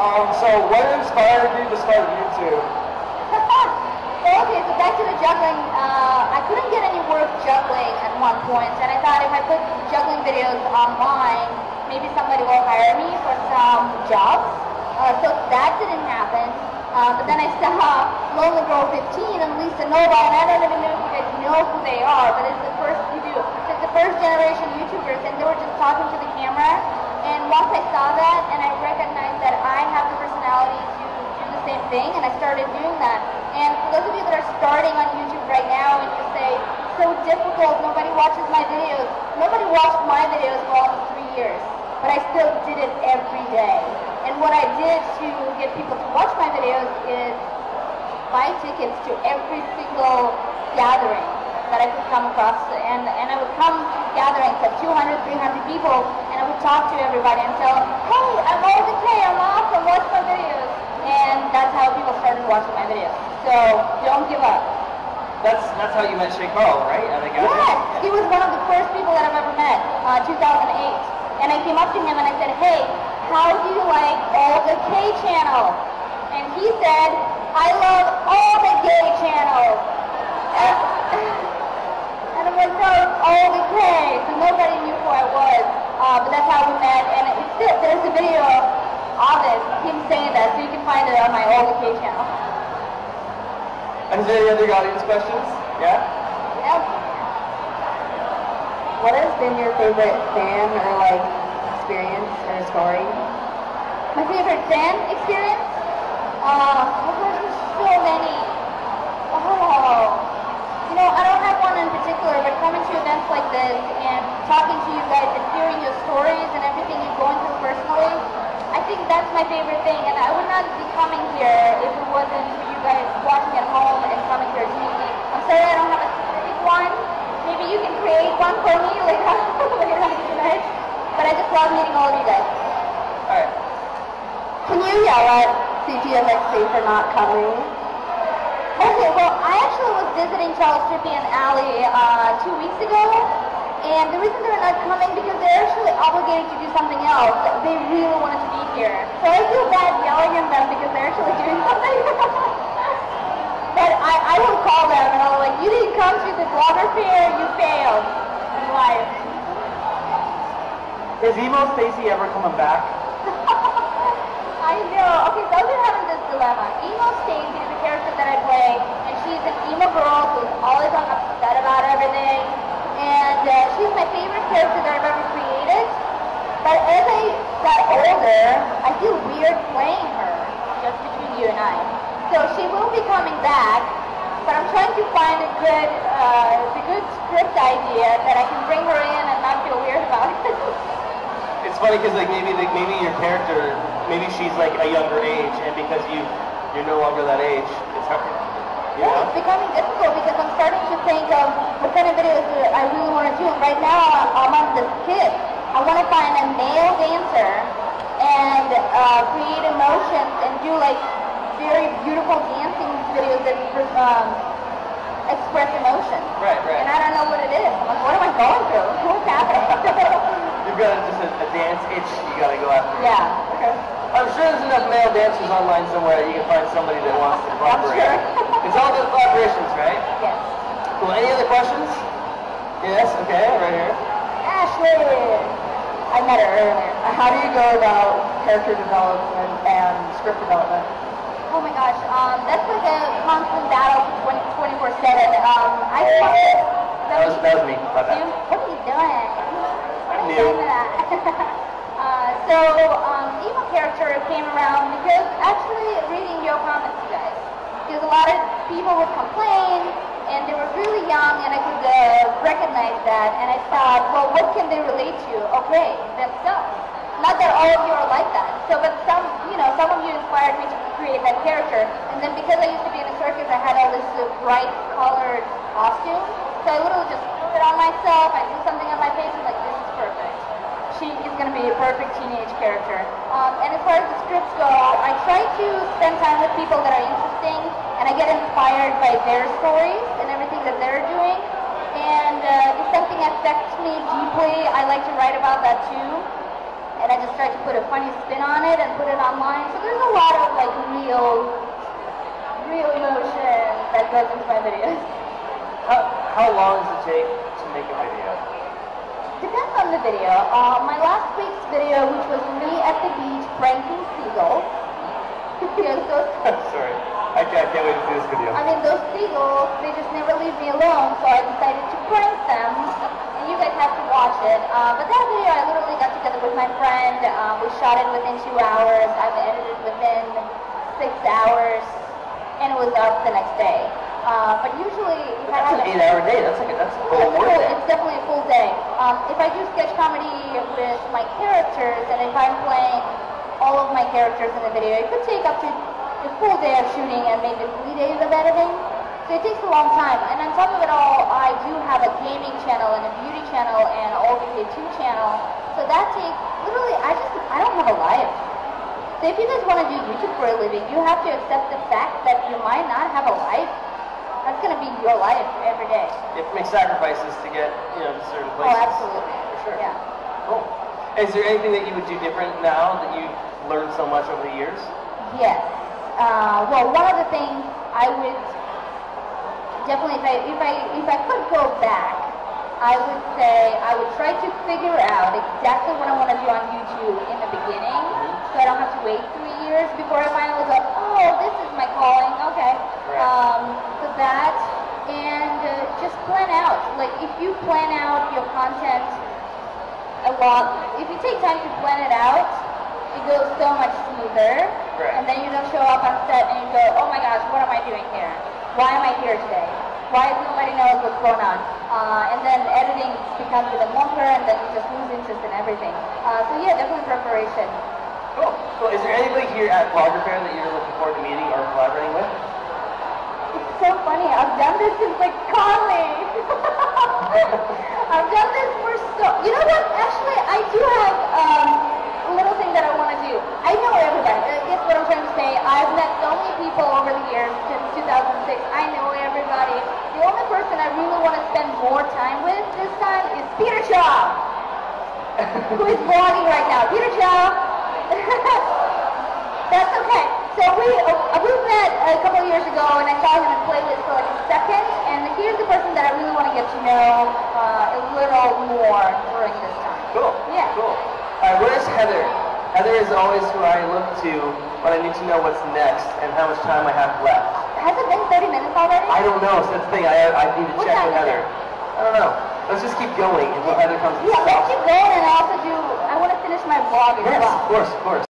So what inspired you to start YouTube? Okay, so back to the juggling. I couldn't get any work juggling at one point, and I thought if I put juggling videos online, maybe somebody will hire me for some jobs. So that didn't happen. But then I saw Lonely Girl 15 and Lisa Nova, and I don't even know if you guys know who they are, but it's the first generation YouTubers, and they were just talking to the camera. And once I saw that, and I recognized that I have the personality to do the same thing, and I started doing that. And for those of you that are starting on YouTube right now, and you say, so difficult, nobody watches my videos. Nobody watched my videos for almost 3 years, but I still did it every day. And what I did to get people to watch my videos is buy tickets to every single gathering that I could come across, and I would come to gatherings of 200, 300 people, and I would talk to everybody and tell them, hey, I'm Olga Kay, I'm awesome, watch my videos. And that's how people started watching my videos. So don't give up. That's how you met Shay Carl, right? Yes, he was one of the first people that I've ever met, 2008. And I came up to him and I said, hey, how do you like Olga Kay channel? And he said, I love all the gay channels. And I'm like, no, it's Olga Kay. So nobody knew who I was. But that's how we met. And there's a video of it, him saying that, so you can find it on my Olga Kay channel. Is there any other audience questions? Yeah? Yep. What has been your favorite fan or like experience or story? My favorite fan experience? Oh gosh, there's so many. You know, I don't have one in particular, but coming to events like this and talking to you guys and hearing your stories and everything you're going through personally, I think that's my favorite thing. And I would not be coming here if it wasn't for you guys watching at home and coming here to meet me. I'm sorry I don't have a specific one. Maybe you can create one for me later on tonight. But I just love meeting all of you guys. Alright. Can you yell at CTMXC for not coming? Okay, well, I actually was visiting Charles Trippy and Allie 2 weeks ago, and the reason they're not coming because they're actually obligated to do something else. They really wanted to be here. So I feel bad yelling at them because they're actually doing something. But I will call them and I'll be like, you didn't come to the vloggerfair, you failed in life. Is Emo Stacy ever coming back? I know. Okay, so I've been having this dilemma. Emo Stacy is a character that I play, and she's an emo girl who's always upset about everything. And she's my favorite character that I've ever created. But as I got older, I feel weird playing her, just between you and I. So she will be coming back, but I'm trying to find the good script idea that I can bring her in and not feel weird about it. It's funny because maybe your character, maybe she's like a younger age, and because you're no longer that age, it's hard. You know? It's becoming difficult because I'm starting to think of what kind of videos I really want to do. And right now I'm on this kick. I want to find a male dancer and create emotions and do like very beautiful dancing videos that express emotion. Right. And I don't know what it is. I'm like, what am I going through? What's happening? You've got just a dance itch you got to go after. Yeah. Okay. I'm sure there's enough male dancers online somewhere that you can find somebody that wants to collaborate. I'm sure. It's all about collaborations, right? Yes. Cool. Any other questions? Yes. Okay. Right here. Ashley. I met her earlier. How do you go about character development and script development? Oh my gosh, that's like a constant battle 24/7. That was me. My bad. What are you doing? I'm new. Emo character came around because actually reading your comments, you guys. Because a lot of people would complain, and they were really young, and I could recognize that, and I thought, well, what can they relate to? Okay, themselves. Not that all of you are like that. So, but some of you inspired me to create that character. And then because I used to be in a circus, I had all this bright colored costume. So I literally just put it on myself. I do something on my face, and like, this is perfect. She is going to be a perfect teenage character. And as far as the scripts go, I try to spend time with people that are interesting, and I get inspired by their stories and everything that they're doing. And if something affects me deeply, I like to write about that too. and I just tried to put a funny spin on it and put it online. So there's a lot of like real emotion that goes into my videos. How long does it take to make a video? Depends on the video. My last week's video, which was me at the beach pranking seagulls. Yes, those. Sorry, I can't wait to see this video. I mean, those seagulls, they just never leave me alone, so I decided to prank them, and you guys have to watch it. But that video, I literally got together with my friend. We shot it within 2 hours. I've edited within 6 hours, and it was up the next day. But usually, if I have an 8-hour day. That's a full work day. It's definitely a full day. If I do sketch comedy with my characters, and if I'm playing all of my characters in the video, it could take up to a full day of shooting and maybe 3 days of editing. So it takes a long time. And on top of it all, I do have a gaming channel and a beauty channel and an Olga Kay 2 channel. So that takes, literally, I don't have a life. So if you guys want to do YouTube for a living, you have to accept the fact that you might not have a life. That's going to be your life every day. You have to make sacrifices to get, to certain places. Oh, absolutely. For sure. Yeah. Cool. Is there anything that you would do different now that you've learned so much over the years? Yes. Well, one of the things I would definitely, if I could go back, I would say I would try to figure out exactly what I want to do on YouTube in the beginning, so I don't have to wait 3 years before I finally go, oh, this is my calling. Okay. So that, and just plan out. Like, if you plan out your content a lot, if you take time to plan it out, it goes so much smoother. Right. And then you don't show up on set and you go, oh my gosh, what am I doing here? Why am I here today? Why nobody knows what's going on? And then editing becomes even longer, and then you just lose interest in everything. So yeah, definitely preparation. Cool. Is there anybody here at vloggerfair that you're looking forward to meeting or collaborating with? It's so funny. I've done this since like college. I've done this for so. You know what? Actually, I do have a little thing that I want to do. I know everybody. Guess what I'm trying to say? I've met so many people over the years since 2006. I know everybody. The only person I really want to spend more time with this time is Peter Shaw, who is vlogging right now. Peter Shaw. That's okay. So we met a couple of years ago, and I saw him in playlist for like a second, and here's the person that I really want to get to know a little more during this time. Cool. Yeah. Cool. Where's Heather? Heather is always who I look to when I need to know what's next and how much time I have left. Has it been 30 minutes already? I don't know. So that's the thing. I need to What check time with is Heather. it? I don't know. Let's just keep going until Heather comes. Yeah, let's keep going, and I also I want to finish my vlog as Yes, well. of course, of course.